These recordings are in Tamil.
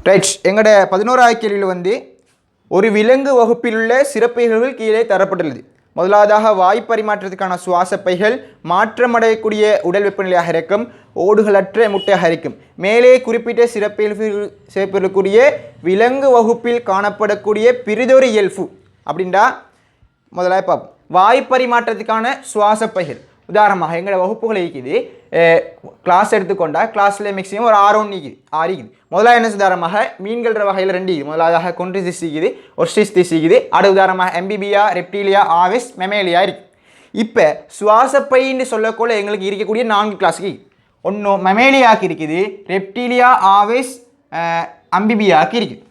ரைட், எங்களோட 11வது கேள்வியில் வந்து ஒரு விலங்கு வகுப்பிலுள்ள சிறப்பைகள் கீழே தரப்பட்டுள்ளது. முதலாவதாக வாய்ப்பரிமாற்றத்துக்கான சுவாசப்பைகள் மாற்றமடையக்கூடிய உடல் வெப்பநிலையாக இருக்கும், ஓடுகளற்ற முட்டையாக இருக்கும். மேலே குறிப்பிட்ட சிறப்பிற்குரிய விலங்கு வகுப்பில் காணப்படக்கூடிய பிரிதொரு இயல்பு அப்படின்டா முதலாக பார்ப்போம். வாய்ப்பரிமாற்றத்துக்கான சுவாசப்பைகள் உதாரணமாக எங்களோட வகுப்புகள் இருக்குது. கிளாஸ் எடுத்துக்கொண்டால் கிளாஸில் மேக்ஸிமம் ஒரு 6 இருக்குது. முதலாக என்ன உதாரணமாக மீன்கள் வகையில் 2 இருக்குது. முதலாவதாக கொன்ட்ரிசிஸ் இருக்குது, ஒஸ்டிஸ்டிஸ் இருக்குது. அடுத்த உதாரணமாக எம்பிபியா, ரெப்டீலியா, ஆவிஸ், மெமேலியா இருக்குது. இப்போ சுவாசப்பைன்னு சொல்லக்கூட எங்களுக்கு இருக்கக்கூடிய 4 கிளாஸுக்கு ஒன்று மெமேலியாவுக்கு இருக்குது, ரெப்டீலியா, ஆவிஸ், அம்பிபியாவுக்கு இருக்குது.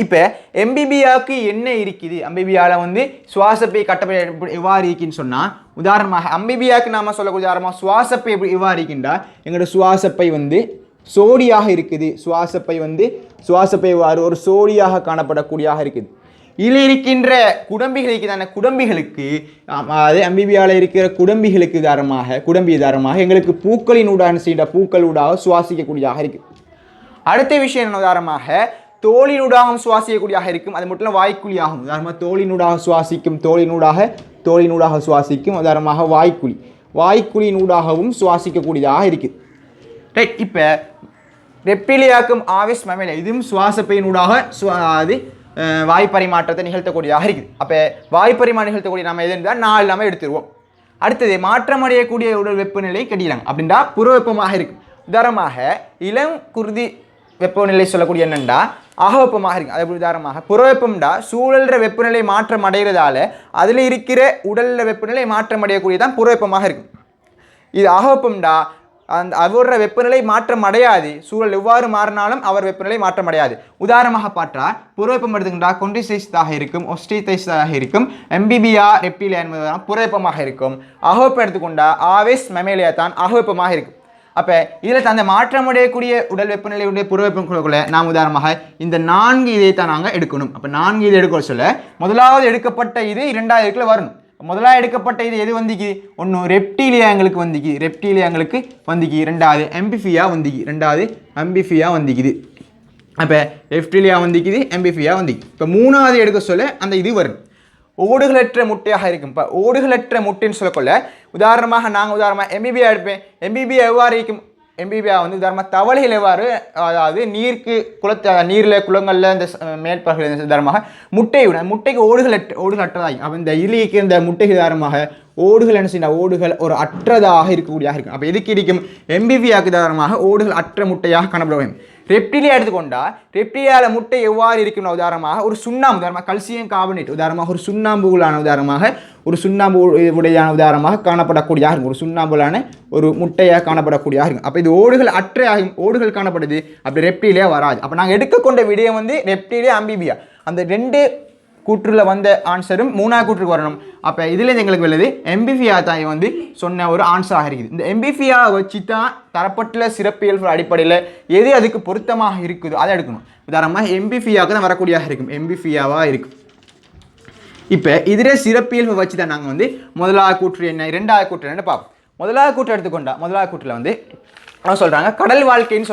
இப்போ எம்பிபியாவுக்கு என்ன இருக்குது, அம்பிபியாவில் வந்து சுவாசப்பை கட்டப்பை எவ்வாறு இருக்குன்னு சொன்னால் உதாரணமாக அம்பிபியாவுக்கு நாம் சொல்லக்கூடிய உதாரணமாக சுவாசப்பை எவ்வாறு இருக்கின்றா எங்களோட சுவாசப்பை வந்து சோடியாக இருக்குது. சுவாசப்பை ஒரு சோடியாக காணப்படக்கூடியதாக இருக்குது. இதில் இருக்கின்ற குடம்பிகளுக்கு தானே குடம்பிகளுக்கு அது அம்பிபியாவில் இருக்கிற குடம்பிகளுக்கு உதாரணமாக எங்களுக்கு பூக்களின் ஊடாக பூக்கள் ஊடாக சுவாசிக்கக்கூடியதாக இருக்குது. அடுத்த விஷயம் என்ன உதாரணமாக தோலினூடாகவும் சுவாசிக்கக்கூடியதாக இருக்கும். அது மட்டும் வாய்க்குழியாகும். உதாரணமாக தோலினூடாக சுவாசிக்கும். உதாரணமாக வாய்க்குழியினூடாகவும் சுவாசிக்கக்கூடியதாக இருக்குது. ரைட், இப்போ ரெப்டிலியாக்கும் ஆவிஸ் மெமேலியா இதுவும் சுவாசப்பையினூடாக அது வாய்ப்பரிமாற்றத்தை நிகழ்த்தக்கூடியதாக இருக்குது. அப்போ வாய்ப்பரிமாற்றம் நிகழ்த்தக்கூடிய நம்ம எது இருந்தால் 4 நம்ம எடுத்துருவோம். அடுத்தது மாற்றமடையக்கூடிய உடல் வெப்பநிலை கட்டிடுறாங்க அப்படின்டா புறவெப்பமாக இருக்குது. உதாரணமாக இளம் குருதி வெப்பநிலை சொல்லக்கூடிய என்னென்னா அகவெப்பமாக இருக்குது. அது உதாரணமாக புறவெப்பம்டா சூழல்ற வெப்பநிலை மாற்றம் அடைகிறதால அதில் இருக்கிற உடலில் வெப்பநிலை மாற்றம் அடையக்கூடியதான் புறவெப்பமாக இருக்கும். இது அகவெப்பம்டா அவரோட வெப்பநிலை மாற்றம் அடையாது. சூழல் எவ்வாறு மாறினாலும் அவர் வெப்பநிலை மாற்றம் அடையாது. உதாரணமாக பார்த்தா புறவெப்பம் எடுத்துக்கிட்டா கொன்ட்ரிசிஸாக இருக்கும், ஒஸ்டிடைஸாக இருக்கும், எம்பிபியா, ரெப்டிலியா என்பதுதான் புறவெப்பமாக இருக்கும். அகவெப்பம் எடுத்துக்கொண்டா ஆவிஸ், மெமேலியா தான் அகவெப்பமாக இருக்கும். அப்போ இதில் அந்த மாற்றமடையக்கூடிய உடல் வெப்பநிலையுடைய புறவெப்பங்களுக்குள்ள நாம் உதாரணமாக இந்த 4 இதை தான் நாங்கள் எடுக்கணும். அப்போ 4 இது எடுக்க சொல்ல முதலாவது எடுக்கப்பட்ட இது 2வது இதுக்குள்ள வரணும். முதலாவது எடுக்கப்பட்ட இது எது வந்திக்கு? ஒன்று ரெப்டீலியா எங்களுக்கு வந்திக்கு, 2வது எம்பிஃபியா வந்திக்குது. அப்போ ரெப்டீலியா வந்திக்குது, எம்பிஃபியா வந்திக்கு. இப்போ 3வது எடுக்க சொல்ல அந்த இது வரும் ஓடுகளற்ற முட்டையாக இருக்கும். இப்போ ஓடுகளற்ற முட்டைன்னு சொல்லக்கொள்ள உதாரணமாக எம்பிபியா எடுப்பேன். எம்பிபியா எவ்வாறு இருக்கும்? எம்பிபியா வந்து உதாரணமாக தவளைகள் எவ்வாறு, அதாவது நீரில் குளங்களில் இந்த மேற்பகுதியில் உதாரணமாக முட்டைக்கு ஓடுகளற்றதாகி அப்போ இந்த இலிக்கு இந்த முட்டைக்கு உதாரணமாக ஓடுகள் என்ன செய்யணும்? ஓடுகள் ஒரு அற்றதாக இருக்கக்கூடியதாக இருக்கும். அப்போ எதுக்கு இருக்கும்? எம்பிபியாவுக்கு உதாரணமாக ஓடுகள் அற்ற முட்டையாக காணப்படும். ரெப்டிலியா எடுத்துக்கொண்டா ரெப்டிலியாவில் முட்டை எவ்வாறு இருக்கும்னா உதாரணமாக ஒரு சுண்ணாம்பு, உதாரணமாக கல்சியம் கார்பனேட், உதாரணமாக ஒரு சுண்ணாம்புகளான உடையான உதாரணமாக காணப்படக்கூடியதாக இருக்கும். ஒரு சுண்ணாம்புலான ஒரு முட்டையாக காணப்படக்கூடியதாக இருக்கும். அப்போ இது ஓடுகள் காணப்படுது. அப்படி ரெப்டிலியா வராது. அப்போ நாங்கள் எடுத்துக்கொண்ட விடயம் வந்து ரெப்டிலியா, அம்பிபியா அந்த 2 கூற்றுல வந்த ஆன்சரும் 3வது கூற்றுக்கு வரணும். அப்போ இதுலேருந்து எங்களுக்கு வெளியது எம்பிஃபியா தான் வந்து சொன்ன ஒரு ஆன்சராக இருக்குது. இந்த எம்பிஃபியா வச்சு தான் தரப்பட்டுள்ள சிறப்பியல்பு அடிப்படையில் எது அதுக்கு பொருத்தமாக இருக்குதோ அதை எடுக்கணும். உதாரணமாக எம்பிஃபியாவுக்கு தான் வரக்கூடியதாக இருக்கும், எம்பிஃபியாவாக இருக்கும். இப்போ இதில் சிறப்பியல்பு வச்சு தான் நாங்கள் வந்து முதலாவது கூற்று என்ன, 2வது கூற்று என்னன்னு பார்ப்போம். முதலாவது கூற்று எடுத்துக்கொண்டா முதலாவது கூற்றில் வந்து சொல்கிறாங்க கடல் வாழ்க்கைன்னு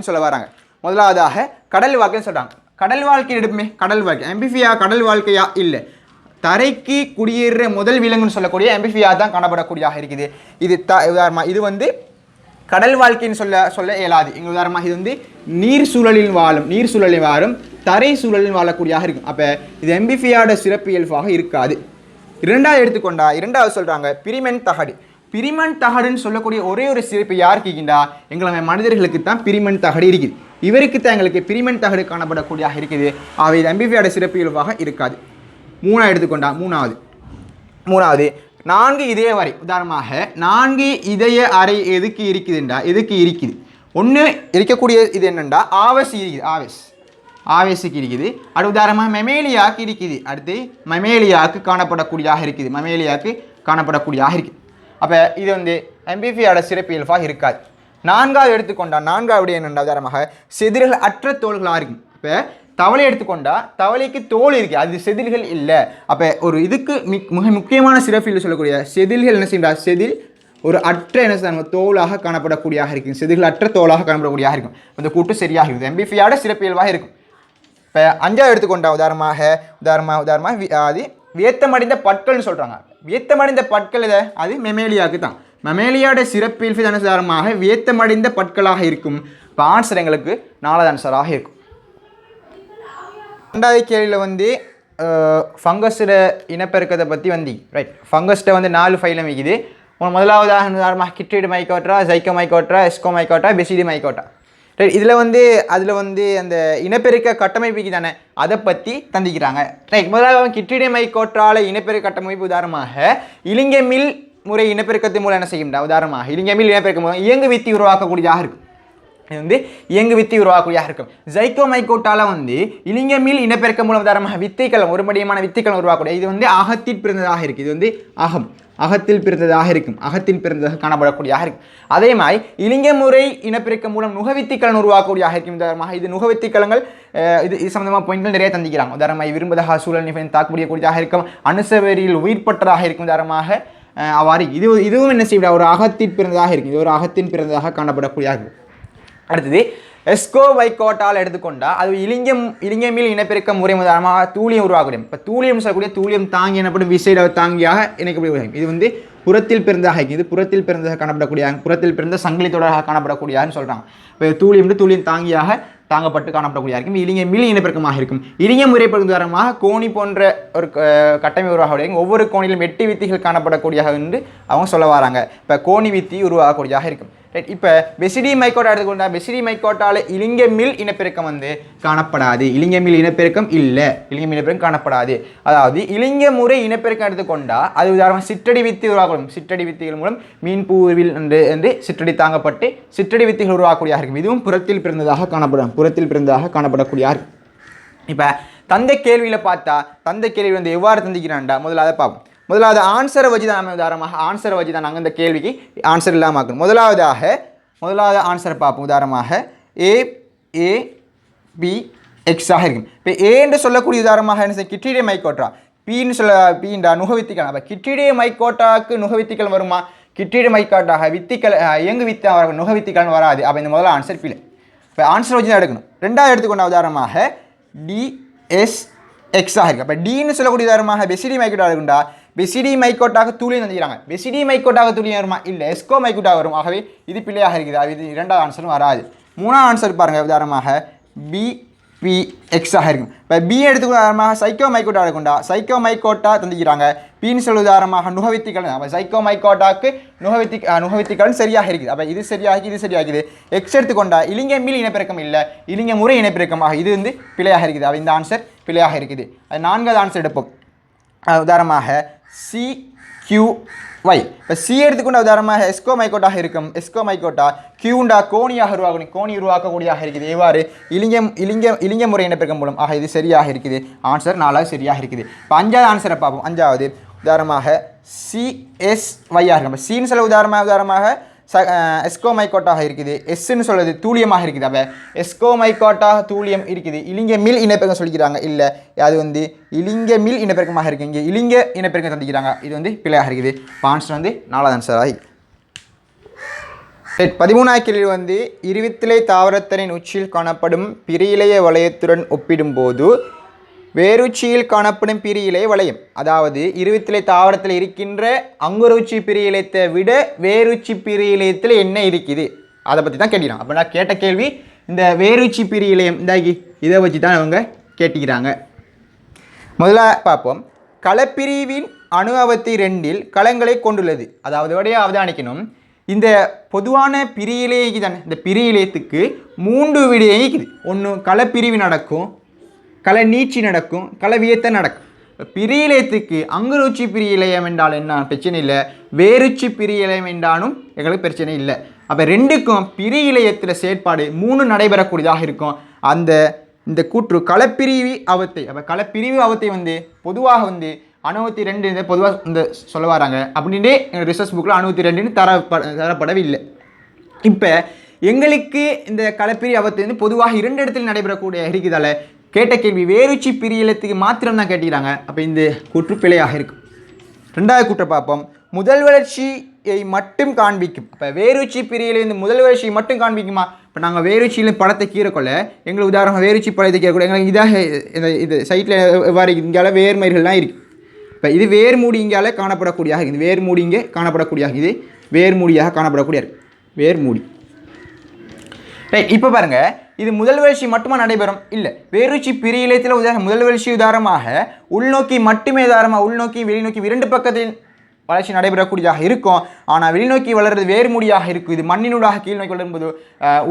சொல்ல வராங்க. முதலாவதாக கடல் வாழ்க்கைன்னு சொல்கிறாங்க. கடல் வாழ்க்கை எடுப்புமே, கடல் வாழ்க்கை எம்பிஃபியா கடல் வாழ்க்கையா இல்லை, தரைக்கு குடியேற முதல் விலங்குன்னு சொல்லக்கூடிய எம்பிஃபியா தான் காணப்படக்கூடியதாக இருக்குது. இது உதாரணமாக இது வந்து கடல் வாழ்க்கைன்னு சொல்ல இயலாது. எங்கள் உதாரணமாக இது வந்து நீர் சூழலில் வாழும் தரை சூழலில் வாழக்கூடியதாக இருக்கும். அப்போ இது எம்பிஃபியாவோட சிறப்பியல்பாக இருக்காது. 2வது எடுத்துக்கொண்டா 2வது சொல்கிறாங்க பிரிமென் தகடுன்னு சொல்லக்கூடிய ஒரே ஒரு சிறப்பு யாருக்கு இருக்கின்றா? எங்களை மனிதர்களுக்கு தான் பிரிமென் தகடு இருக்குது. இவருக்கு தான் எங்களுக்கு பிரிமென் தகடு காணப்படக்கூடியதாக இருக்குது. அவை இது எம்பிஃபியாவோட சிறப்பியல்பாக இருக்காது. 3வது எடுத்துக்கொண்டா 3வது 4 இதய அறை, உதாரணமாக 4 இதய அறை எதுக்கு இருக்குது? ஒன்று இருக்கக்கூடிய இது என்னென்னா ஆவேஸுக்கு இருக்குது. அடுத்து உதாரணமாக மெமேலியாவுக்கு இருக்குது. அடுத்து மெமேலியாவுக்கு காணப்படக்கூடியதாக இருக்குது. அப்போ இது வந்து எம்பிஃபியாவோட சிறப்பியல்பாக இருக்காது. 4வது எடுத்துக்கொண்டா 4வது என்னென்னா உதாரணமாக செதில்கள் அற்ற தோள்களாக இருக்கும். இப்போ தவளை எடுத்துக்கொண்டா தவளைக்கு தோல் இருக்குது, அது செதில்கள் இல்லை. அப்போ ஒரு இதுக்கு மிக முக்கியமான சிறப்பியல் சொல்லக்கூடிய செதில்கள் என்ன செய்யா? செதில் ஒரு அற்ற என்ன தோலாக காணப்படக்கூடியதாக இருக்கும், செதுகள் அற்ற தோலாக காணப்படக்கூடியதாக இருக்கும். அந்த கூட்டு சரியாக இருக்குது. எம்பிஃபியோட சிறப்பியல்பாக இருக்கும். இப்போ 5ஆவது எடுத்துக்கொண்டா உதாரணமாக அது வியத்தமடைந்த பற்கள்னு சொல்கிறாங்க. வியத்தமடைந்த பற்கள் இதை அது மெமேலியாவுக்கு தான். மெமேலியாவோட சிறப்பியல்பு உதாரணமாக வியத்தமடைந்த பற்களாக இருக்கும். இப்போ ஆன்சர் எங்களுக்கு 4வது ஆன்சராக இருக்கும். 2வது கேள்வியில் ஃபங்கஸோட இனப்பெருக்கத்தை பற்றி ரைட். ஃபங்கஸ்ட்டை 4 ஃபைலம் வைக்குது. முதலாவதாக உதாரணமாக கிட்ரிட் மைக்கோட்ரா, ஜைக்கோ மைக்கோட்ரா, எஸ்கோ மைக்கோட்டா, பெசிடி மைக்கோட்டா. ரைட். இதில் அதில் அந்த இனப்பெருக்க கட்டமைப்புக்கு தானே அதை பற்றி தந்திக்கிறாங்க. ரைட். முதலாவது கிட்ரிடே மைக்கோட்ரால இனப்பெருக்க கட்டமைப்பு உதாரணமாக இலிங்கமில் முறை இனப்பெருக்கத்தின் மூலம் என்ன செய்யும்டா? உதாரணமாக இலிங்கமில் இனப்பெருக்க மூலம் இயங்கு வித்தி உருவாக்கக்கூடியதாக இருக்கும். இது இயங்கு வித்தி உருவாக்கக்கூடியதாக இருக்கும். ஜைக்கோ மைக்கோட்டால இலிங்கமில் இனப்பெருக்க மூலம் உதாரணமாக வித்தைக்களம் ஒருபடியமான வித்தைக்களம் உருவாக்கக்கூடிய இது அகத்தில் பிறந்ததாக இருக்குது. இது அகத்தில் பிறந்ததாக இருக்கும். அகத்தில் பிறந்ததாக காணப்படக்கூடியதாக இருக்கும். அதே மாதிரி இலிங்க முறை இனப்பெருக்க மூலம் நுகவித்திக்கலன் உருவாக்கக்கூடியதாக இருக்கும். உதாரணமாக இது நுகவித்திக்கலங்கள் இது சம்பந்தமாக பாயிண்ட்கள் நிறைய தந்திக்கிறாங்க. உதாரணமாக விரும்பதாக சூழல் நிகழ்ச்சி தாக்கக்கூடியக்கூடியதாக இருக்கும். அணுசவேரியில் உயிர்பற்றதாக இருக்கும். உதாரணமாக அவ்வாறு இதுவும் என்ன செய்ய ஒரு அகத்தில் பிறந்ததாக இருக்கும். இது ஒரு அகத்தின் பிறந்ததாக காணப்படக்கூடியதாக இருக்கும். அடுத்தது எஸ்கோ வைக்கோட்டால் எடுத்துக்கொண்டா அது இலிங்கமில் இனப்பெருக்க முறை உதாரணமாக தூளியம் உருவாக்கக்கூடிய. இப்போ தூளியம் சொல்லக்கூடிய தூளியம் தாங்கி எனப்படும் விசைட தாங்கியாக இணைக்கக்கூடிய. இது புறத்தில் பிறந்ததாக இது புறத்தில் பிறந்ததாக காணப்படக்கூடிய, புறத்தில் பிறந்த சங்கிலி தொடராக காணப்படக்கூடியன்னு சொல்கிறாங்க. இப்போ தூளியம் தாங்கியாக தாங்கப்பட்டு காணப்படக்கூடிய இருக்கும். இலிங்கமில் இனப்பெருக்கமாக இருக்கும். இலிங்க முறைப்படும் உதாரணமாக கோணி போன்ற ஒரு கட்டமை உருவாகக்கூடிய ஒவ்வொரு கோணிலும் 8 வித்திகள் காணப்படக்கூடியதாக என்று அவங்க சொல்ல வராங்க. இப்போ கோணி வித்தி உருவாகக்கூடியதாக இருக்கும். ரைட். இப்போ பெசிடி மைக்கோட்டா எடுத்துக்கொண்டா பெசிடி மைக்கோட்டால இலிங்கமில் இனப்பெருக்கம் காணப்படாது. இலிங்கமில் இனப்பெருக்கம் இல்லை. இலிங்கமில் இனப்பெருக்கம் காணப்படாது. அதாவது இலிங்க முறை இனப்பெருக்கம் எடுத்துக்கொண்டா அது உதாரணமாக சிற்றடி வித்தி உருவாக்கணும். சிற்றடி வித்திகள் மூலம் மீன் பூவில் என்று சிற்றடி தாங்கப்பட்டு சிற்றடி வித்திகள் உருவாக்கக்கூடியதாக இருக்கும். இதுவும் புறத்தில் பிறந்ததாக காணப்படக்கூடிய. இப்போ தந்தை கேள்வியில் பார்த்தா தந்தை கேள்வி எவ்வாறு தந்திக்கிறான்டா முதல்ல அதை பார்ப்போம். முதலாவது ஆன்சரை வச்சு தான் நம்ம உதாரணமாக ஆன்சரை வச்சு தான் நாங்கள் இந்த கேள்விக்கு ஆன்சர் இல்லாமல் ஆக்கணும். முதலாவது ஆன்சரை பார்ப்போம். உதாரணமாக ABX இருக்கும். இப்போ ஏன்னு சொல்லக்கூடிய உதாரணமாக என்ன கிட்ரிடே மைக்கோட்ரா, பீண்டா நுகவித்திகள். அப்போ கிட்ரிடே மைக்கோட்டாக்கு நுகவித்திகள் வருமா? கிட்ரிடே மைக்கோட்டாக வித்திகள் இயங்கு வித்தா நுகவித்திகள் வராது. அப்போ இந்த முதல்ல ஆன்சர் பிள்ளை. இப்போ ஆன்சர் வச்சு தான் எடுக்கணும். 2வது எடுத்துக்கொண்ட உதாரணமாக DSX இருக்கு. அப்போ டின்னு சொல்லக்கூடிய உதாரணமாக பெசிடி மைக்கோட்டா இருக்குண்டா பெசிடி மைக்கோட்டாக தூளியம் தந்திக்கிறாங்க. பெசிடி மைக்கோட்டாக தூளியம் வருமா? இல்லை, எஸ்கோ மைக்கோட்டாக வரும். ஆகவே இது பிள்ளையாக இருக்குது. அது 2வது ஆன்சரும் வராது. 3வது ஆன்சர் பாருங்கள். உதாரணமாக BPX இருக்கும். இப்போ பி எடுத்துக்கிற உதாரணமாக சைக்கோ மைக்கோட்டா இருக்குண்டா சைக்கோ மைக்கோட்டா தந்திக்கிறாங்க. பின்னு சொல்ல உதாரணமாக நுகவித்திகள். அப்போ சைக்கோ மைக்கோட்டாக்கு நுகவித்திகள் சரியாக இருக்குது. அப்போ இது சரியாகுது. எக்ஸ் எடுத்துக்கொண்டா இலிங்கமில் இனப்பெருக்கம் இல்லை, இலிங்க முறை இனப்பெருக்கமாக இது பிழையாக இருக்குது. அப்போ இந்த ஆன்சர் பிழையாக இருக்குது. அது 4வது ஆன்சர் எடுப்போம். உதாரணமாக CQY. இப்போ சி எடுத்துக்கொண்ட உதாரணமாக எஸ்கோ மைக்கோட்டாக இருக்கும். எஸ்கோ மைக்கோட்டா கியூண்டா கோணியாக உருவாக்கணும். கோணி உருவாக்கக்கூடியதாக இருக்குது. எவ்வாறு? இலிங்க முறை இனப்பெருக்கம் மூலம். ஆக இது சரியாக இருக்குது. ஆன்சர் 4வது சரியாக இருக்குது. இப்போ 5வது ஆன்சரை பார்ப்போம். 5வது உதாரணமாக CSY இருக்கும். சின்னு சொல்ல உதாரணமாக எஸ்கோ மைக்கோட்டாக இருக்குது. எஸ்ன்னு சொல்வது தூளியமாக இருக்குது. அப்போ எஸ்கோ மைக்கோட்டாக தூளியம் இருக்குது. இலிங்க மில் இனப்பெருக்கம் சொல்லிக்கிறாங்க. இல்லை, அது இலிங்க மில் இனப்பெருக்கமாக இருக்குது. இங்கே இலிங்க இனப்பெருக்கம் சொல்லிக்கிறாங்க. இது பிழையாக இருக்குது. ஆன்சர் 4வது ஆன்சர் ஆகி. 13வது கேள்வி இருவித்திலை தாவரத்தின் உச்சியில் காணப்படும் பிரியிலைய வளையத்துடன் ஒப்பிடும்போது வேருச்சியில் காணப்படும் பிரியிலைய வளையம், அதாவது இருவித்திலை தாவரத்தில் இருக்கின்ற அங்குருச்சி பிரியிலையத்தை விட வேருச்சி பிரியிலையத்தில் என்ன இருக்குது அதை பற்றி தான் கேட்கிறாங்க. அப்போ நான் கேட்ட கேள்வி இந்த வேருச்சி பிரியிலையம் இதை வச்சு தான் அவங்க கேட்டுக்கிறாங்க. முதல்ல பார்ப்போம். களப்பிரிவின் அணு அவத்தி 2 களங்களை கொண்டுள்ளது. அதாவது அவதானிக்கணும், இந்த பொதுவான பிரியிலைக்கு தானே இந்த பிரியிலையத்துக்கு 3 விடயம் இருக்குது. ஒன்று களப்பிரிவு நடக்கும், களை நீச்சி நடக்கும், களவியத்தை நடக்கும். பிரியிலையத்துக்கு அங்குருச்சி பிரியிலையம் என்றால் என்ன பிரச்சனை இல்லை, வேருச்சி பிரியிலையம் என்றாலும் எங்களுக்கு பிரச்சனை இல்லை. அப்போ 2க்கும் பிரியிலையத்தில் செயற்பாடு 3 நடைபெறக்கூடியதாக இருக்கும். இந்த கூற்று களப்பிரிவு அவத்தை. அப்போ களப்பிரிவு அவத்தை பொதுவாக அணுவத்தி 2 பொதுவாக சொல்ல வராங்க. அப்படின்ட்டு எங்கள் ரிசர்ச் புக்கில் அணுவத்தி 2 தரப்படவில்லை. இப்போ எங்களுக்கு இந்த களப்பிரிவு அவத்தை பொதுவாக 2 இடத்தில் நடைபெறக்கூடிய இருக்குதால கேட்ட கேள்வி வேருச்சி பிரியலத்துக்கு மாத்திரம் தான் கேட்டுக்கிறாங்க. அப்போ இந்த கூற்று பிழையாக இருக்கும். 2வது கூற்றை பார்ப்போம். முதல் வளர்ச்சி வளர்ச்சியை மட்டும் காண்பிக்கும். இப்போ வேருச்சி பிரியிலேருந்து முதல் வளர்ச்சியை மட்டும் காண்பிக்குமா? இப்போ நாங்கள் வேருச்சியில் படத்தை கீறக்கொள்ள எங்களுக்கு உதாரணமாக வேருச்சி படத்தை கீறக்கொள்ள எங்களுக்கு இதாக இது சைட்டில் எவ்வாறு இங்கால வேர்மயிர்கள்லாம் இருக்குது. இப்போ இது வேர்மூடி இங்கால காணப்படக்கூடியதாக இருக்குது. வேர்மூடி இங்கே காணப்படக்கூடியதாக இது வேர்மூடியாக காணப்படக்கூடிய வேர்மூடி. ரைட். இப்போ பாருங்கள், இது முதல் வளர்ச்சி மட்டுமா நடைபெறும்? இல்லை, வேருச்சி பிரியிலத்தில் முதல் வளர்ச்சி உதாரணமாக உள்நோக்கி மட்டுமே உள்நோக்கி வெளிநோக்கி 2 பக்கத்தில் வளர்ச்சி நடைபெறக்கூடியதாக இருக்கும். ஆனால் வெளிநோக்கி வளர்றது வேர்மூடியாக இருக்கும். இது மண்ணினூடாக கீழ் நோக்கி வளரும்போது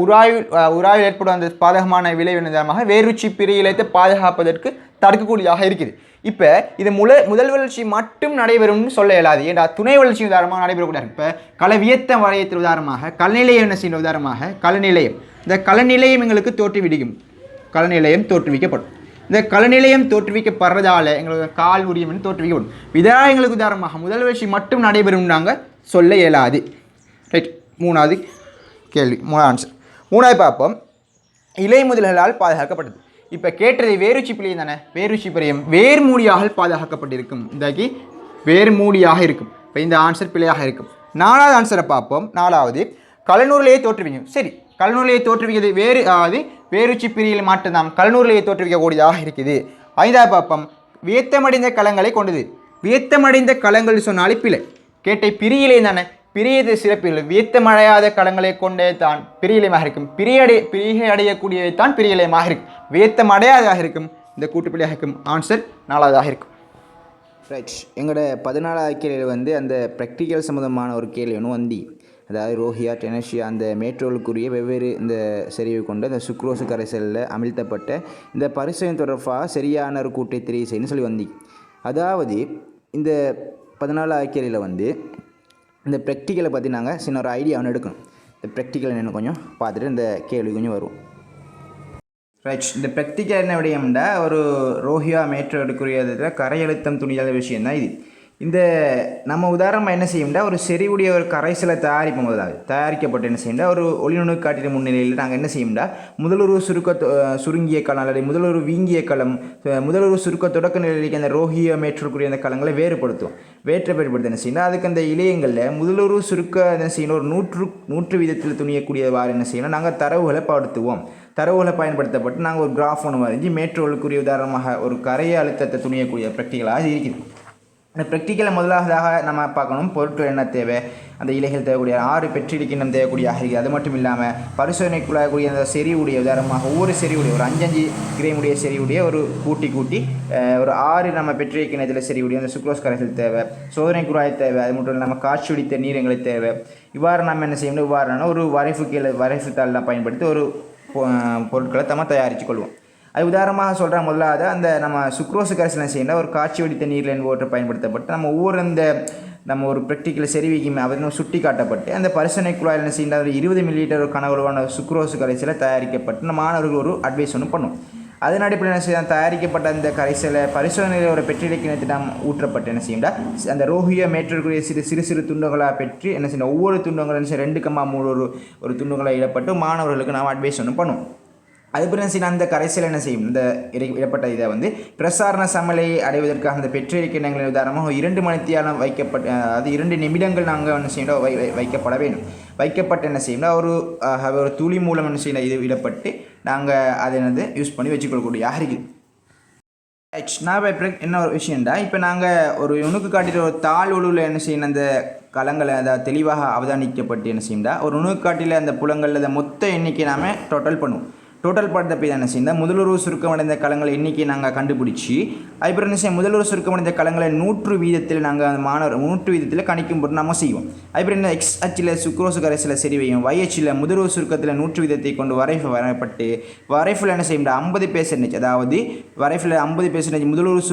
உராய்வில் ஏற்படும் அந்த பாதகமான விளைவு நிதானமாக வேருச்சி பிரியிலத்தை பாதுகாப்பதற்கு தடுக்கக்கூடியதாக இருக்குது. இப்போ இது முதல் வளர்ச்சி மட்டும் நடைபெறும்னு சொல்ல இயலாது. ஏன்டா துணை வளர்ச்சி உதாரணமாக நடைபெறக்கூடாது. இப்போ களவியத்த வளையத்தில் உதாரணமாக கலநிலையம் என்ன செய்யணும்? உதாரணமாக கலநிலையம். இந்த கலநிலையம் எங்களுக்கு தோற்றுவிக்கும். கலநிலையம் தோற்றுவிக்கப்படும். இந்த கலநிலையம் தோற்றுவிக்கப்படுறதால எங்களுக்கு கால் உரியம் தோற்றுவிக்கப்படும். இதனால் எங்களுக்கு உதாரணமாக முதல் வளர்ச்சி மட்டும் நடைபெறும் நாங்கள் சொல்ல இயலாது. ரைட். 3வது கேள்வி, 3வது ஆன்சர். 3வது பார்ப்போம். இலை முதல்களால் பாதுகாக்கப்பட்டது. இப்போ கேட்டது வேருச்சி பிரியம் தானே. வேருச்சி பிரியம் வேர்மூடியாக பாதுகாக்கப்பட்டிருக்கும். இன்றைக்கு வேர்மூடியாக இருக்கும். இப்போ இந்த ஆன்சர் பிழையாக இருக்கும். 4வது ஆன்சரை பார்ப்போம். 4வது கலனூரிலேயே தோற்றுவிக்கும். சரி, கலனூரிலேயே தோற்றுவிக்கிறது வேருச்சி பிரியில் மட்டும்தான் கலனூரிலேயே தோற்றுவிக்கக்கூடியதாக இருக்குது. 5வது பார்ப்போம். வியத்தமடைந்த களங்களை கொண்டது. வியத்தமடைந்த களங்கள் சொன்னாலே பிழை. கேட்ட பிரியிலே தானே. பிரியது சிறப்பில் வியத்தமடையாத களங்களை கொண்டே தான் பிரியலயமாக இருக்கும். பிரிகை அடையக்கூடியவை தான் பிரியலயமாக இருக்கும். வியத்தமடையாதாக இருக்கும். இந்த கூட்டுப்பிள்ளையாக இருக்கும். ஆன்சர் 4வதாக இருக்கும். ரைட். எங்களோட 14வது கேள்வியில் அந்த ப்ராக்டிக்கல் சம்மந்தமான ஒரு கேள்வி ஒன்று வந்தி. அதாவது ரோஹியா டெனஷியா அந்த மேட்ரோலுக்குரிய வெவ்வேறு இந்த செறிவு கொண்ட இந்த சுக்ரோசு கரைசலில் அமிழ்த்தப்பட்ட இந்த பரிசோதனை தொடர்பாக சரியான ஒரு கூட்டை தெரிவு செய்யணும்னு சொல்லி வந்தி. அதாவது இந்த 14வது கேள்வியில் இந்த ப்ராக்டிக்கலை பற்றி நாங்கள் சின்ன ஒரு ஐடியா ஒன்று எடுக்கணும். இந்த ப்ராக்டிக்கல் என்னென்னு கொஞ்சம் பார்த்துட்டு இந்த கேள்வி கொஞ்சம் வரும். ரைட். இந்த ப்ராக்டிக்கல் என்ன விடயம்டா ஒரு ரோஹியா மேட்ரோலுக்குரியதில் கரையழுத்தம் துணியாத விஷயந்தான் இது. இந்த நம்ம உதாரணமாக என்ன செய்யும்டா ஒரு செறிவுடைய ஒரு கரைசலை தயாரிப்போம். முதலாவது தயாரிக்கப்பட்டு என்ன செய்யும்டா ஒரு ஒளிநுணு காட்டின முன்னிலையில் நாங்கள் என்ன செய்யும்டா முதலுரு சுருங்கிய களம் அல்லது முதலுரு வீங்கிய களம் முதலுரு சுருக்க தொடக்க நிலையிലേക്ക് அந்த ரோஹியா மேற்றுக்குரிய அந்த களங்களை வேறுபடுத்துவோம். வேற்றப்படுத்த என்ன செய்யணும் அதுக்கு அந்த இளையங்களில் முதலுரு சுருக்க என்ன செய்யணும் ஒரு 100 வீதத்தில் துணியக்கூடியவாறு என்ன செய்யணும் நாங்கள் தரவுகளை படுத்துவோம். தரவுகளை பயன்படுத்தப்பட்டு நாங்கள் ஒரு கிராஃப் ஒன்று வரைஞ்சி மேட்ரோலுக்குரிய உதாரணமாக ஒரு கரைய அழுத்தத்தை துணியக்கூடிய ப்ராக்டிக்கலாக இருக்குது. இந்த ப்ராக்டிக்கலை முதலாவதாக நம்ம பார்க்கணும். பொருட்கள் என்ன தேவை, அந்த இலைகள் தேவைக்கூடிய 6 பெற்றிருக்கின்றம் தேவைக்கூடியதாக இருக்குது. அது மட்டும் இல்லாமல் பரிசோதனைக்குள்ளாகக்கூடிய அந்த செறிவுடைய உதாரணமாக ஒவ்வொரு செறிவுடைய ஒரு 5 கிராமுடைய செறிவுடைய ஒரு கூட்டி ஒரு 6 நம்ம பெற்றிருக்கின்றதில் செறிவுடைய அந்த சுக்ரோஸ் கரைசல் தேவை, சோதனை குழாய் தேவை, அது மட்டும் இல்லாமல் காட்சி ஒடித்த நீர் எங்களுக்கு தேவை. இவ்வாறு நம்ம என்ன செய்யணும், இவ்வாறான ஒரு வரைஃபு தாள்லாம் பயன்படுத்தி ஒரு பொருட்களை நம்ம தயாரித்து கொள்வோம். அது உதாரணமாக சொல்கிற முதலாவது அந்த நம்ம சுக்ரோசு கரைசல் செய்யணும் ஒரு காட்சி வடித்த நீரில் ஓட்டை பயன்படுத்தப்பட்டு நம்ம ஒவ்வொரு நம்ம ஒரு ப்ராக்டிக்கல் செறிவிக்குமே அவர் சுட்டி காட்டப்பட்டு அந்த பரிசோதனை குழாயில் என்ன செய்யணும் ஒரு 20 மில்லிலிட்டர் ஒரு கனவுளவான சுக்ரோசு கரைசலை தயாரிக்கப்பட்டு நம்ம மாணவர்கள் ஒரு அட்வைஸ் ஒன்று பண்ணும். அதன் அடிப்படையில் என்ன செய்யணும் தயாரிக்கப்பட்ட அந்த கரைசலை பரிசோதனையில் ஒரு பெற்றிலை கிணத்திடம் ஊற்றப்பட்டு என்ன செய்யும்டா அந்த ரோஹியா மேற்றிற்குரிய சிறு துண்டுகளாக பெற்று என்ன செய்யணும் ஒவ்வொரு துண்டுகளும் 2,3 ஒரு துண்டுகளை இடப்பட்டு மாணவர்களுக்கு நாம் அட்வைஸ் ஒன்று பண்ணுவோம். அதுபோல் அந்த கரைசல் என்ன செய்யும் இந்த இடப்பட்ட இதை பிரசாரண சமநிலையை அடைவதற்காக அந்த பெற்றிருக்கின்றங்களின் உதாரணமாக 2 மணித்தியாலம் வைக்கப்பட்ட அது 2 நிமிடங்கள் நாங்கள் என்ன செய்யணும் வைக்கப்பட வேண்டும். வைக்கப்பட்டு என்ன செய்யணும்னா ஒரு துளி மூலம் என்ன செய்யணும் இது இடப்பட்டு நாங்கள் அதை யூஸ் பண்ணி வச்சுக்கொள்ளக்கூடிய இருக்குது. நான் இப்போ என்ன ஒரு விஷயம்டா இப்போ நாங்கள் ஒரு நுணுக்கு காட்டிட்டு ஒரு தாழ் ஒழுவில் என்ன செய்யணும் அந்த களங்களை அதை தெளிவாக அவதானிக்கப்பட்டு என்ன செய்யணும்டா ஒரு நுணுக்கு காட்டில் அந்த புலங்களில் அந்த மொத்த எண்ணிக்கை நாம் டோட்டல் பண்ணுவோம். டோட்டல் படுத்தப்போ என்ன செய்யணும் முதலுறவு சுருக்கமடைந்த களங்களை எண்ணிக்கை நாங்கள் கண்டுபிடிச்சி அதுக்கப்புறம் என்ன செய்யும் முதலுறவு சுருக்கமடைந்த களங்களை 100 வீதத்தில் நாங்கள் மாணவர் 100 வீதத்தில் கணிக்கும் போது நம்ம செய்வோம். அதுக்கப்புறம் என்ன எக்ஸ் அச்சில் சுக்ரோசு கரைசலை சரி வையும், y அச்சில் முதலுறவு சுருக்கத்தில் 100 வீதத்தை கொண்டு வரையப்பட்டு வரைஃபில் என்ன செய்யும் 50% அதாவது வரைஃபில் 50% முதலுறவு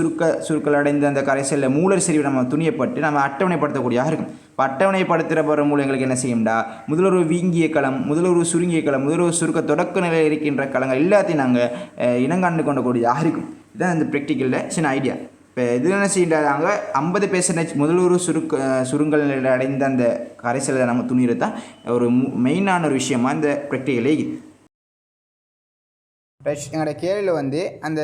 சுருக்கள் அடைந்த அந்த கரைசலில் மூலர் செறிவு நம்ம துணியப்பட்டு நம்ம அட்டவணைப்படுத்தக்கூடியதாக இருக்கும். இப்போ அட்டவணைப்படுத்துகிற போகிற மூலங்களுக்கு என்ன செய்யும்டா முதலுறவு வீங்கிய களம் முதலுறவு சுருங்கிய களம் முதலுறவு சுருக்க தொடக்க நிலையில் இருக்கின்ற களங்கள் எல்லாத்தையும் நாங்கள் இனங்காண்டு கொண்டக்கூடியதாக இருக்கும். இதுதான் இந்த ப்ராக்டிக்கலில் சின்ன ஐடியா. இப்போ இது என்ன செய்யறாங்க 50% முதலுறவு சுருங்கல் நிலையில் அடைந்த அந்த கரைசலை நம்ம துணிகிறது தான் ஒரு மெயினான ஒரு விஷயமா இந்த ப்ராக்டிக்கலே. எங்களோட கேள்வியில் வந்து அந்த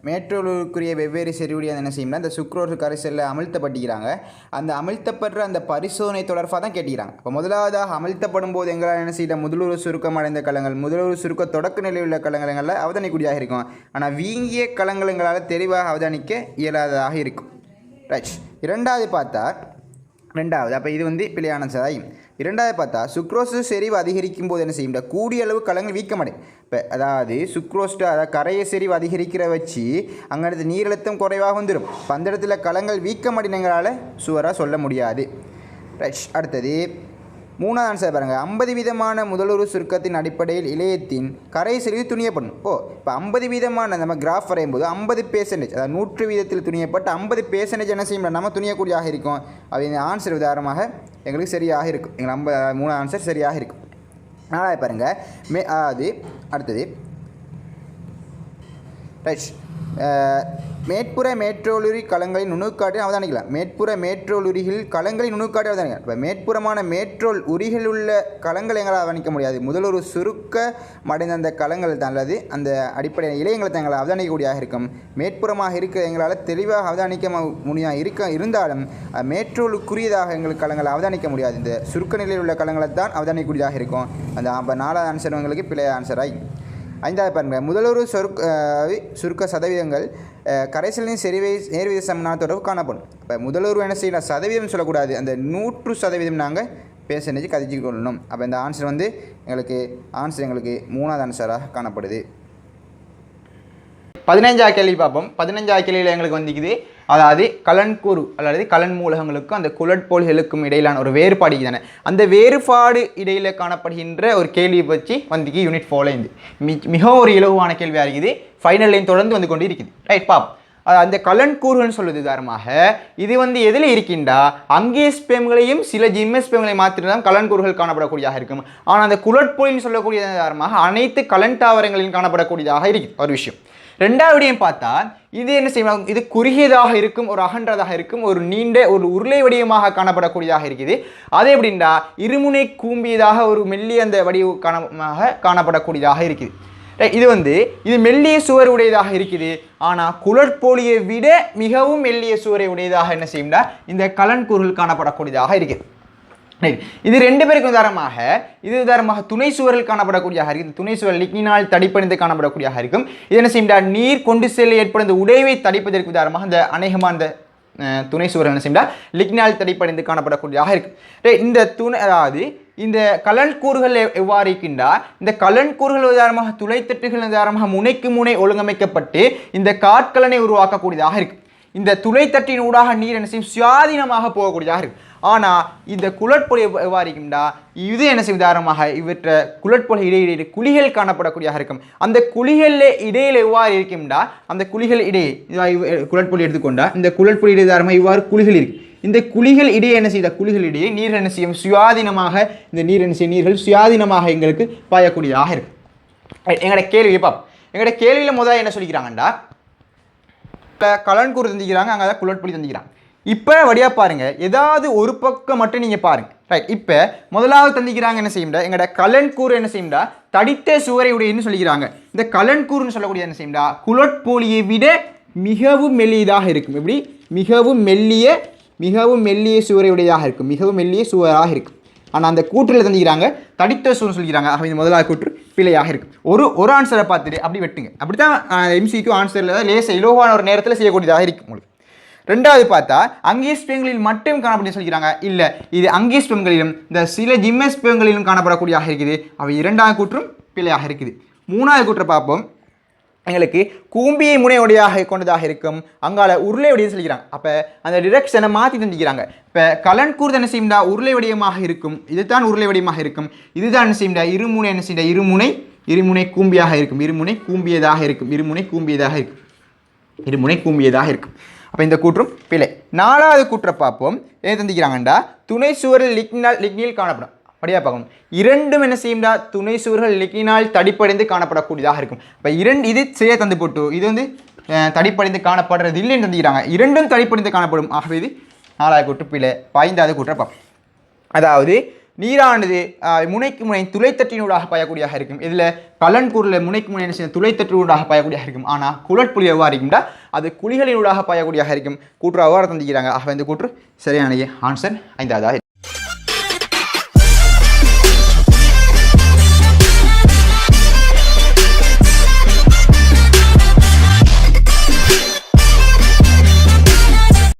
மேற்றோலுக்குரிய வெவ்வேறு செறிவுடைய என்ன செய்யணும்னா அந்த சுக்ரோசு கரைசலில் அமிழ்த்தப்பட்டிக்கிறாங்க. அந்த அமிழ்த்தப்படுற அந்த பரிசோதனை தொடர்பாக தான் கேட்டுக்கிறாங்க. இப்போ முதலாவதாக அமிழ்த்தப்படும் போது எங்களால் என்ன செய்ய முதலுறு சுருக்கம் அடைந்த களங்கள், முதலுறு சுருக்க தொடக்க நிலையில் உள்ள களங்களில் அவதானிக்கூடியதாக இருக்கும். ஆனால் வீங்கிய களங்கள் எங்களால் தெளிவாக அவதானிக்க இயலாததாக இருக்கும். ரைட். ரெண்டாவது அப்போ இது வந்து பிழையான சாய். இரண்டாவது பார்த்தா சுக்ரோசு செறிவு அதிகரிக்கும் போது என்ன செய்யும், கூடிய அளவு களங்கள் வீக்கமடையும். இப்போ அதாவது சுக்ரோஸ்ட்டு அதாவது கரையை செறிவு அதிகரிக்கிற வச்சு அங்கே நீரழுத்தம் குறைவாக வந்துடும். இப்போ அந்த இடத்துல களங்கள் வீக்கமடைனங்களால் சுவராக சொல்ல முடியாது. ரைட். அடுத்தது மூணாவது ஆன்சர் பாருங்கள். 50% முதலுறு சுருக்கத்தின் அடிப்படையில் இழையத்தின் கரை செறிவு துணியப்படும். இப்போ 50% நம்ம கிராஃப் வரையும் போது 50%, அதாவது 100% துணியப்பட்டு 50% என்ன செய்யும் நம்ம துணியக்கூடியதாக இருக்கும். அது இந்த ஆன்சர் உதாரணமாக எங்களுக்கு சரியாக இருக்கும். எங்களுக்கு 3 ஆன்சர் சரியாக இருக்கும். நாலாவது பாருங்கள். அது அடுத்தது ரைட். மேற்புற மேற்றோலுரி களங்களின் நுணுக்காட்டை அவதானிக்கலாம். மேற்புற மேற்றோலுரிகள் களங்களின் நுணுக்காட்டை அவதானிக்கலாம். இப்போ மேற்புறமான மேற்றோல் உரிகள் உள்ள களங்களை எங்களால் அவதானிக்க முடியாது. முதல் ஒரு சுருக்க மடைந்த அந்த களங்கள் தான் அல்லது அந்த அடிப்படையான இலையங்களை தான் எங்களால் அவதானிக்கக்கூடியதாக இருக்கும். மேற்புறமாக இருக்க எங்களால் தெளிவாக அவதானிக்க இருந்தாலும் மேற்றோலுக்குரியதாக எங்களுக்கு களங்களை அவதானிக்க முடியாது. இந்த சுருக்க நிலையில் உள்ள களங்களை தான் அவதானிக்கக்கூடியதாக இருக்கும். அந்த 4வது ஆன்சர் உங்களுக்கு பிழை ஆன்சராய். ஐந்தாவது பாருங்கள். முதலொரு சுருக்க சதவீதங்கள் கரைசலின் செறிவை நேர்வித சமனான தொடர்பு காணப்படும். இப்போ முதலொரு என்ன செய்யலாம், சதவீதம் சொல்லக்கூடாது, அந்த 100% நாங்கள் பேசஞ்சு கதைச்சு கொள்ளணும். அப்போ இந்த ஆன்சர் வந்து எங்களுக்கு 3வது ஆன்சராக காணப்படுது. 15வது கேள்வி பார்ப்போம். 15வது கேள்வியில் எங்களுக்கு வந்துக்குது, அதாவது கலன்கூறு அல்லது கலன் மூலகங்களுக்கும் அந்த குலட்போல்களுக்கும் இடையிலான ஒரு வேறுபாடு தானே, அந்த வேறுபாடு இடையில் காணப்படுகின்ற ஒரு கேள்வியை வச்சு வந்துக்கு யூனிட் 4 மிகவும் ஒரு இலகுவான கேள்வியாக இருக்குது. ஃபைனல்லையும் தொடர்ந்து வந்து கொண்டு இருக்குது. ரைட் பாப். அந்த கலன்கூறுகள்னு சொல்வது உதாரணமாக இது வந்து எதில் இருக்கின்றா, அங்கே ஸ்பேம்களையும் சில ஜிம்மெஸ்பேம்களையும் மாற்றிதான் கலன்கூறுகள் காணப்படக்கூடியதாக இருக்கும். ஆனால் அந்த குலட்போலின்னு சொல்லக்கூடிய உதாரணமாக அனைத்து கலன் தாவரங்களிலும் காணப்படக்கூடியதாக இருக்குது ஒரு விஷயம். ரெண்டாவது விடயம் பார்த்தா இது என்ன செய்யணும், இது குறுகியதாக இருக்கும், ஒரு அகன்றதாக இருக்கும், ஒரு நீண்ட ஒரு உருளை வடிவமாக காணப்படக்கூடியதாக இருக்குது. அது எப்படின்னா இருமுனை கூம்பியதாக ஒரு மெல்லிய அந்த வடிவு காணப்படக்கூடியதாக இருக்குது. இது மெல்லிய சுவர் உடையதாக இருக்குது. ஆனால் குலட்போலியை விட மிகவும் மெல்லிய சுவரை உடையதாக என்ன செய்யும்னா இந்த கலன்கூறுகள் காணப்படக்கூடியதாக இருக்குது. இது 2 பேருக்கு உதாரணமாக துணை சுவரில் காணப்படக்கூடியதாக இருக்குது. துணை சுவர் லிக்னினால் தடிப்படைந்து காணப்படக்கூடியதாக இருக்கும். இது என்ன செய்யும், நீர் கொண்டு செல்ல ஏற்படும் இந்த உடைவை தடிப்பதற்கு உதாரணமாக இந்த அநேகமான இந்த துணை சுவர் என்ன செய்யும் லிக்னினால் தடிப்படைந்து காணப்படக்கூடியதாக இருக்கும். இந்த துணை அதாவது இந்த கலன்கூறுகள் எவ்வாறு இருக்கின்றா, இந்த கலன்கூறுகள் உதாரணமாக துளைத்தட்டுகள் உதாரணமாக முனைக்கு முனை ஒழுங்கமைக்கப்பட்டு இந்த காட்கலனை உருவாக்கக்கூடியதாக இருக்கும். இந்த துளைத்தட்டின் ஊடாக நீர் என்ன செய்யும் சுயாதீனமாக போகக்கூடியதாக இருக்கும். ஆனால் இந்த குலட்பொலி எவ்வாறு இருக்கும்டா, இது என்ன செய்யும் உதாரணமாக இவற்றை குலட்பொலி இடையிடையே குழிகள் காணப்படக்கூடியதாக இருக்கும். அந்த குழிகளில் இடையில் எவ்வாறு இருக்கும்டா, அந்த குழிகள் இடையே குலட்பொலி எடுத்துக்கொண்டா இந்த குலட்பொலி இடையே உதாரணமாக இவ்வாறு குழிகள் இருக்கு. இந்த குழிகள் இடையே என்ன செய்த குழிகள் இடையே நீர் என்ன செய்யும் சுயாதீனமாக இந்த நீர்கள் சுயாதீனமாக எங்களுக்கு பாயக்கூடியதாக இருக்கும். எங்களோட கேள்வி எங்களோட கேள்வியில் முதல்ல என்ன சொல்லிக்கிறாங்கண்டா, கலன்கூறு தந்திக்கிறாங்க, அங்கே தான் குலட்பொலி தந்திக்கிறாங்க. இப்போ வழியாக பாருங்கள், ஏதாவது ஒரு பக்கம் மட்டும் நீங்கள் பாருங்கள். ரைட். இப்போ முதலாவது தந்திக்கிறாங்க என்ன செய்யும்டா, எங்களோட கலன்கூறு என்ன செய்யும்டா தடித்த சுவரை உடையன்னு சொல்லிக்கிறாங்க. இந்த கலன்கூறுன்னு சொல்லக்கூடிய என்ன செய்யும்டா குலட்போலியை விட மிகவும் மெல்லியதாக இருக்கும். எப்படி மிகவும் மெல்லிய சுவரை உடையதாக இருக்கும், மிகவும் மெல்லிய சுவராக இருக்கும். ஆனால் அந்த கூற்றில் தந்திக்கிறாங்க தடித்த சுவர்னு சொல்லிக்கிறாங்க. ஆக இந்த முதலாவது கூற்று பிழையாக இருக்கும். ஒரு ஆன்சரை பார்த்துட்டு அப்படி வெட்டுங்க. அப்படி தான் எம்சிக்கு ஆன்சரில் லேச இலவான ஒரு நேரத்தில் செய்யக்கூடியதாக இருக்கும் உங்களுக்கு. ரெண்டாவது பார்த்தா அங்கீஸ்பெங்களில் மட்டும் காணப்படும் சொல்லிக்கிறாங்க. இல்லை, இது அங்கீஸ்பெங்களிலும் இந்த சில ஜிம்மெஸ்பெங்களிலும் காணப்படக்கூடியதாக இருக்குது. அவை 2வது கூற்றும் பிழையாக இருக்குது. 3வது கூற்றை பார்ப்போம். எங்களுக்கு கூம்பியை முனையுடையாக கொண்டதாக இருக்கும், அங்கால உருளை வடிவம் சொல்லிக்கிறாங்க. அப்போ அந்த டிரெக்ஷனை மாற்றி தந்திக்கிறாங்க. இப்போ கலன்கூறு என்ன செய்யும்டா உருளை வடிவமாக இருக்கும், இதுதான் உருளை வடிவமாக இருக்கும். இதுதான் என்ன செய்யும்டா இருமுனை என்ன செய்யும்டா இருமுனை கூம்பியாக இருக்கும், இருமுனை கூம்பியதாக இருக்கும். அப்போ இந்த கூற்றும் பிழை. 4வது கூற்றை பார்ப்போம். ஏன் தந்திக்கிறாங்கண்டா துணை சுவரில் லிக்னியில் காணப்படும். படியாக பார்க்கணும். 2ம் என்ன செய்யும்டா துணை சுவர்கள் லிக்னினால் தடிப்படைந்து காணப்படக்கூடியதாக இருக்கும். இப்போ இது செய்ய தந்து போட்டு இது வந்து தடிப்படைந்து காணப்படுறது இல்லைன்னு தந்திக்கிறாங்க. 2ம் தடிப்படைந்து காணப்படும். ஆகவே இது 4வது கூற்று பிழை. 5வது கூற்றை பார்ப்போம். அதாவது நீரானது முனைக்கு முனை துளைத்தட்டினூடாக பாயக்கூடியதாக இருக்கும். இதில் கலன்கூரில் முனைக்கு முனை என்ன செய்யும் துளைத்தட்டினூடாக பாயக்கூடியதாக இருக்கும். ஆனால் குழற்புலி எவ்வாறு இருக்கும்டா அது குழிகளினூடாக பாயக்கூடியதாக இருக்கும். கூற்று அவ்வாறு தந்திக்கிறாங்க. ஆக இந்த கூற்று சரியான ஆன்சர் 5வது.